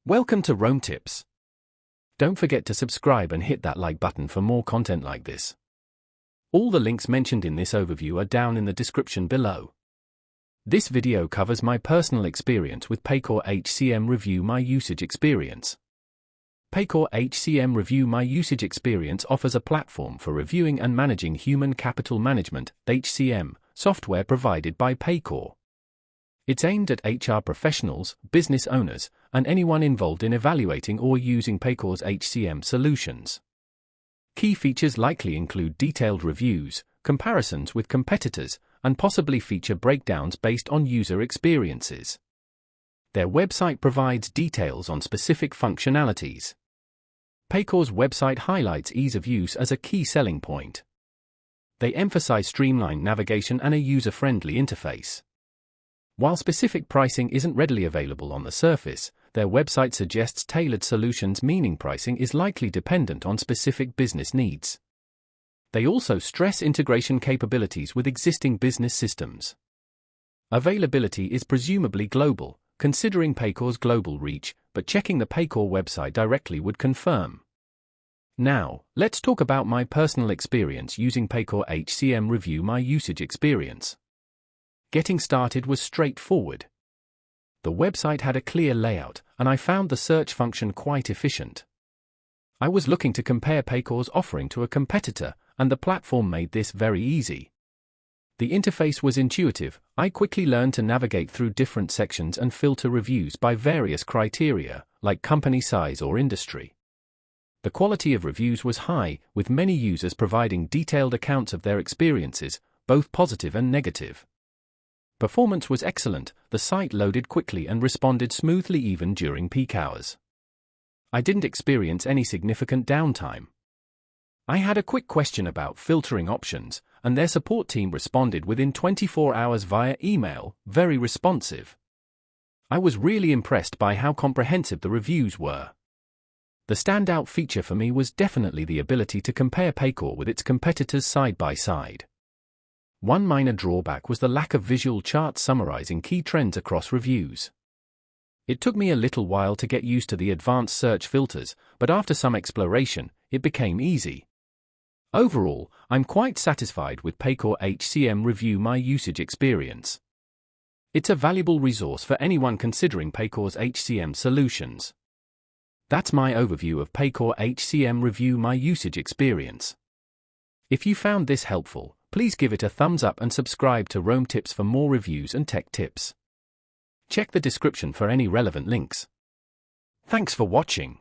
Welcome to Rome Tips. Don't forget to subscribe and hit that like button for more content like this. All the links mentioned in this overview are down in the description below. This video covers my personal experience with Paycor HCM Review My Usage Experience. Paycor HCM Review My Usage Experience offers a platform for reviewing and managing human capital management (HCM) software provided by Paycor. It's aimed at HR professionals, business owners, and anyone involved in evaluating or using Paycor's HCM solutions. Key features likely include detailed reviews, comparisons with competitors, and possibly feature breakdowns based on user experiences. Their website provides details on specific functionalities. Paycor's website highlights ease of use as a key selling point. They emphasize streamlined navigation and a user-friendly interface. While specific pricing isn't readily available on the surface, their website suggests tailored solutions, meaning pricing is likely dependent on specific business needs. They also stress integration capabilities with existing business systems. Availability is presumably global, considering Paycor's global reach, but checking the Paycor website directly would confirm. Now, let's talk about my personal experience using Paycor HCM Review My Usage Experience. Getting started was straightforward. The website had a clear layout, and I found the search function quite efficient. I was looking to compare Paycor's offering to a competitor, and the platform made this very easy. The interface was intuitive. I quickly learned to navigate through different sections and filter reviews by various criteria, like company size or industry. The quality of reviews was high, with many users providing detailed accounts of their experiences, both positive and negative. Performance was excellent. The site loaded quickly and responded smoothly even during peak hours. I didn't experience any significant downtime. I had a quick question about filtering options, and their support team responded within 24 hours via email, very responsive. I was really impressed by how comprehensive the reviews were. The standout feature for me was definitely the ability to compare Paycor with its competitors side by side. One minor drawback was the lack of visual charts summarizing key trends across reviews. It took me a little while to get used to the advanced search filters, but after some exploration, it became easy. Overall, I'm quite satisfied with Paycor HCM Review My Usage Experience. It's a valuable resource for anyone considering Paycor's HCM solutions. That's my overview of Paycor HCM Review My Usage Experience. If you found this helpful, please give it a thumbs up and subscribe to Rome Tips for more reviews and tech tips. Check the description for any relevant links. Thanks for watching.